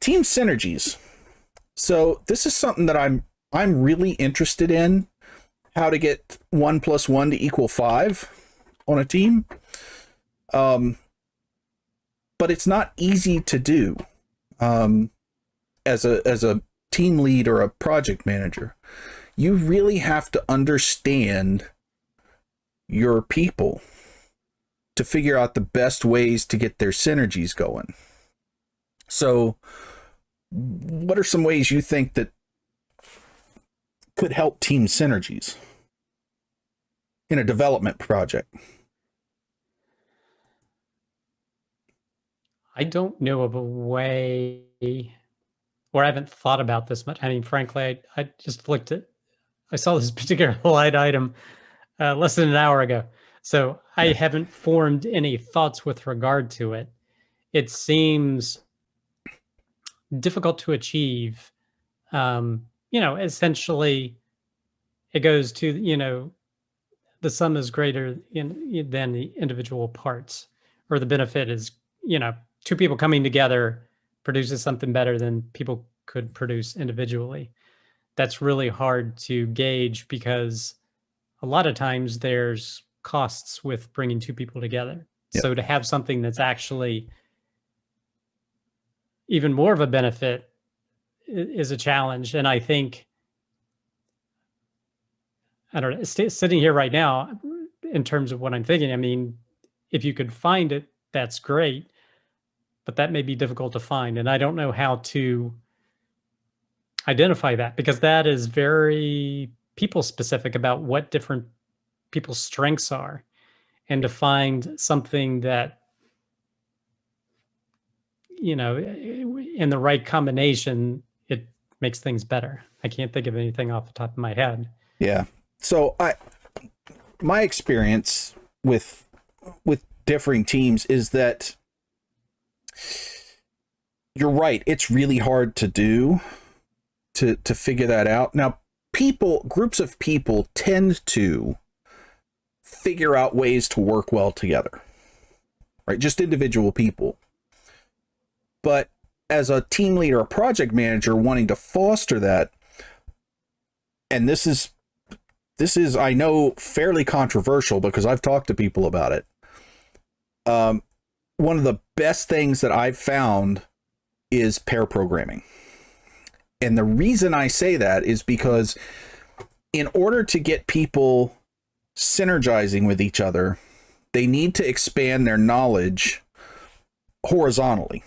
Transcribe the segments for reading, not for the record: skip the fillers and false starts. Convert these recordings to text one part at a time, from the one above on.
team synergies. So this is something that I'm really interested in, how to get 1 + 1 = 5 on a team. But it's not easy to do as a team lead or a project manager. You really have to understand your people to figure out the best ways to get their synergies going. So what are some ways you think that could help team synergies in a development project? I don't know of a way, or I haven't thought about this much. I mean, frankly, I just I saw this particular line item less than an hour ago. So I haven't formed any thoughts with regard to it. It seems difficult to achieve. Essentially, it goes to, the sum is greater than the individual parts, or the benefit is, two people coming together produces something better than people could produce individually. That's really hard to gauge because a lot of times there's costs with bringing two people together. Yep. So to have something that's actually even more of a benefit is a challenge. And I think, I don't know, sitting here right now, in terms of what I'm thinking, I mean, if you could find it, that's great, but that may be difficult to find. And I don't know how to identify that, because that is very people specific about what different people's strengths are. And to find something that, in the right combination, it makes things better. I can't think of anything off the top of my head. Yeah. So my experience with differing teams is that you're right. It's really hard to do to figure that out. Now, groups of people tend to figure out ways to work well together, right? Just individual people. But as a team leader, a project manager wanting to foster that, and this is, I know, fairly controversial because I've talked to people about it. One of the best things that I've found is pair programming. And the reason I say that is because in order to get people synergizing with each other, they need to expand their knowledge horizontally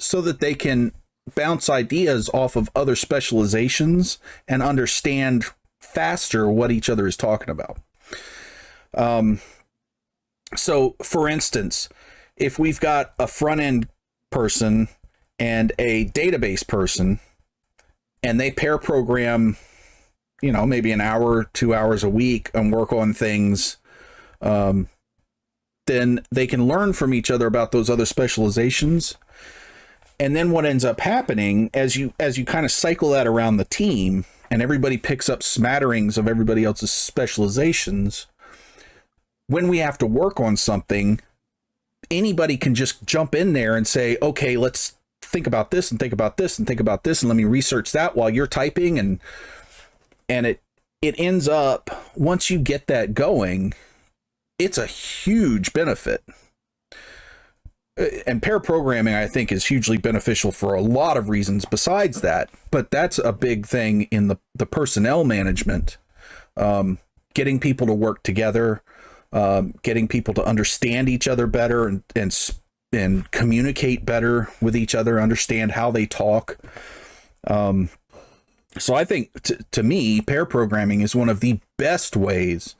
so that they can bounce ideas off of other specializations and understand faster what each other is talking about. So for instance, if we've got a front end person and a database person and they pair program, maybe an hour, 2 hours a week and work on things, then they can learn from each other about those other specializations. And then what ends up happening as you kind of cycle that around the team and everybody picks up smatterings of everybody else's specializations, when we have to work on something, anybody can just jump in there and say, okay, let's think about this and think about this and think about this, and let me research that while you're typing. And it ends up, once you get that going, it's a huge benefit. And pair programming, I think, is hugely beneficial for a lot of reasons besides that. But that's a big thing in the personnel management, getting people to work together, getting people to understand each other better and communicate better with each other, understand how they talk. So I think, to me, pair programming is one of the best ways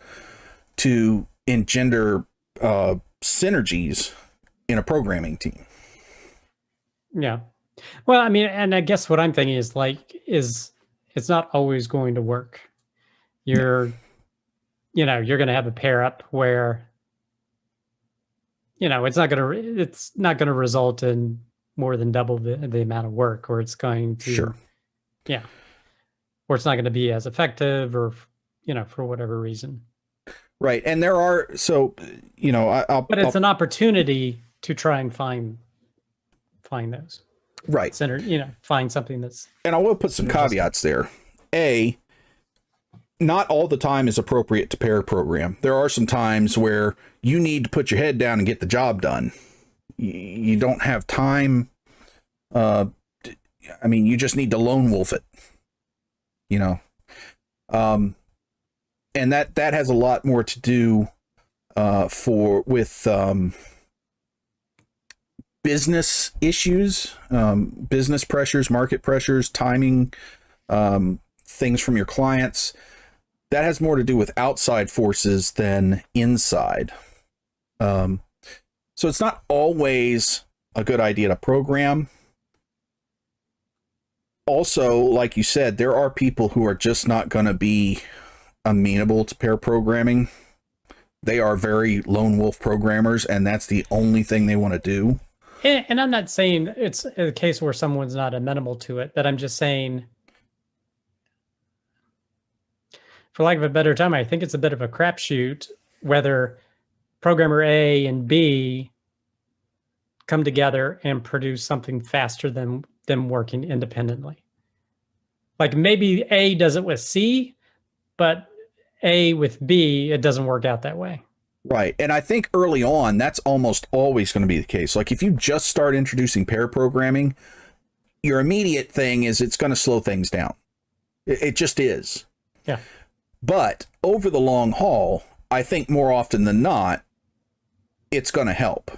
to engender synergies in a programming team. Yeah. Well, I mean, and I guess what I'm thinking is it's not always going to work. You're going to have a pair up where, it's not going to result in more than double the amount of work, or it's going to, sure. Yeah. Or it's not going to be as effective, or, for whatever reason. Right. And there are, so, but it's an opportunity to try and find those. Right. Find something that's. And I will put some caveats there. Not all the time is appropriate to pair program. There are some times where you need to put your head down and get the job done. You don't have time. You just need to lone wolf it, and that has a lot more to do with business issues, business pressures, market pressures, timing, things from your clients. That has more to do with outside forces than inside. So it's not always a good idea to program. Also, like you said, there are people who are just not going to be amenable to pair programming. They are very lone wolf programmers, and that's the only thing they want to do. And I'm not saying it's a case where someone's not amenable to it, but I'm just saying, for lack of a better term, I think it's a bit of a crapshoot whether programmer A and B come together and produce something faster than them working independently. Like maybe A does it with C, but A with B, it doesn't work out that way. Right. And I think early on, that's almost always going to be the case. Like if you just start introducing pair programming, your immediate thing is it's going to slow things down. It just is. Yeah. But over the long haul, I think more often than not, it's going to help.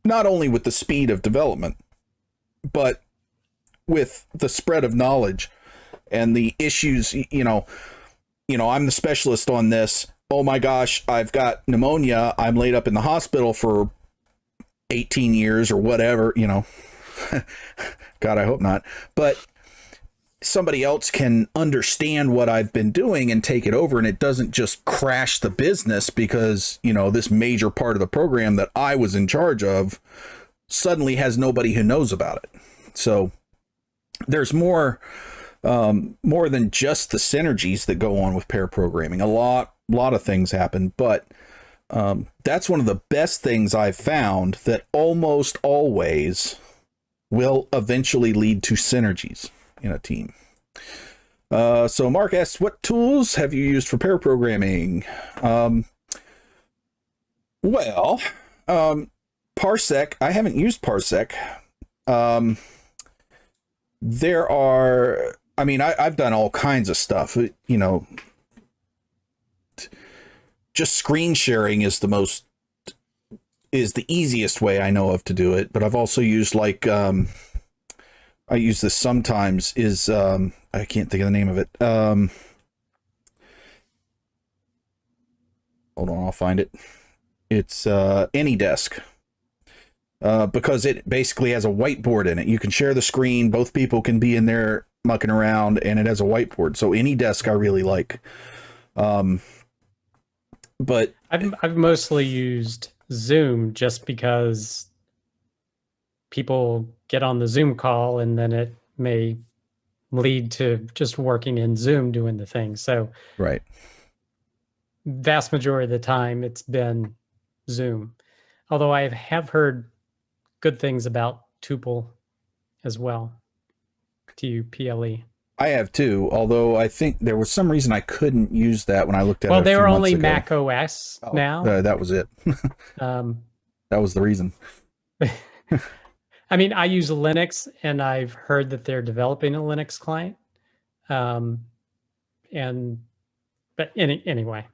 Not only with the speed of development, but with the spread of knowledge and the issues, I'm the specialist on this. Oh my gosh, I've got pneumonia. I'm laid up in the hospital for 18 years or whatever, God, I hope not. But somebody else can understand what I've been doing and take it over, and it doesn't just crash the business because, this major part of the program that I was in charge of suddenly has nobody who knows about it. So there's more than just the synergies that go on with pair programming. A lot of things happen, but that's one of the best things I've found that almost always will eventually lead to synergies in a team. So Mark asks, what tools have you used for pair programming? Parsec. I haven't used Parsec. There are, I've done all kinds of stuff, just screen sharing is the easiest way I know of to do it. But I've also used I use this sometimes I can't think of the name of it. Hold on, I'll find it. It's AnyDesk. Because it basically has a whiteboard in it. You can share the screen. Both people can be in there mucking around, and it has a whiteboard. So AnyDesk I really like. But I've mostly used Zoom just because people get on the Zoom call and then it may lead to just working in Zoom doing the thing. So right. Vast majority of the time it's been Zoom. Although I have heard good things about Tuple as well. TUPLE. I have too, although I think there was some reason I couldn't use that when I looked at it. Well, they were only Mac OS now. That was it. That was the reason. I use Linux, and I've heard that they're developing a Linux client. Anyway.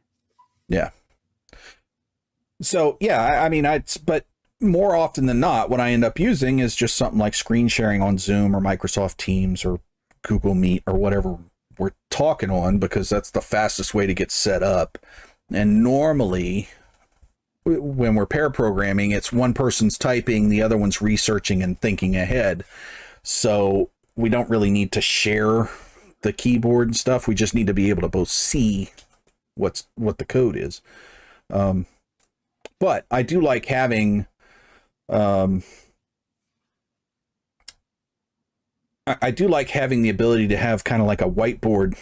Yeah. So yeah, but more often than not, what I end up using is just something like screen sharing on Zoom or Microsoft Teams or Google Meet or whatever we're talking on, because that's the fastest way to get set up. And normally when we're pair programming, it's one person's typing, the other one's researching and thinking ahead. So we don't really need to share the keyboard and stuff. We just need to be able to both see what the code is. But I do like having the ability to have kind of like a whiteboard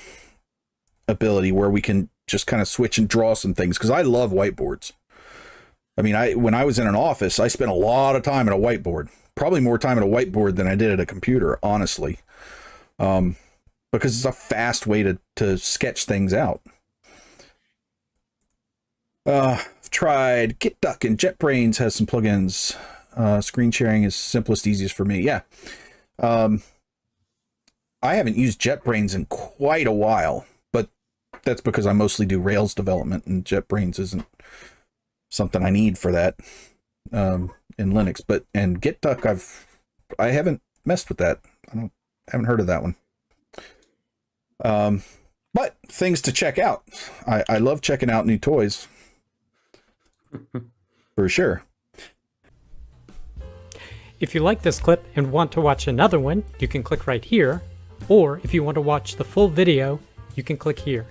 ability where we can just kind of switch and draw some things, because I love whiteboards. When I was in an office, I spent a lot of time at a whiteboard probably more time at a whiteboard than I did at a computer, honestly, because it's a fast way to sketch things out. I've tried GitDuck, and JetBrains has some plugins. Screen sharing is simplest, easiest for me. Yeah. I haven't used JetBrains in quite a while, but that's because I mostly do Rails development, and JetBrains isn't something I need for that in Linux. And GitDuck, I haven't messed with that. Haven't heard of that one. But things to check out. I love checking out new toys. For sure. If you like this clip and want to watch another one, you can click right here. Or if you want to watch the full video, you can click here.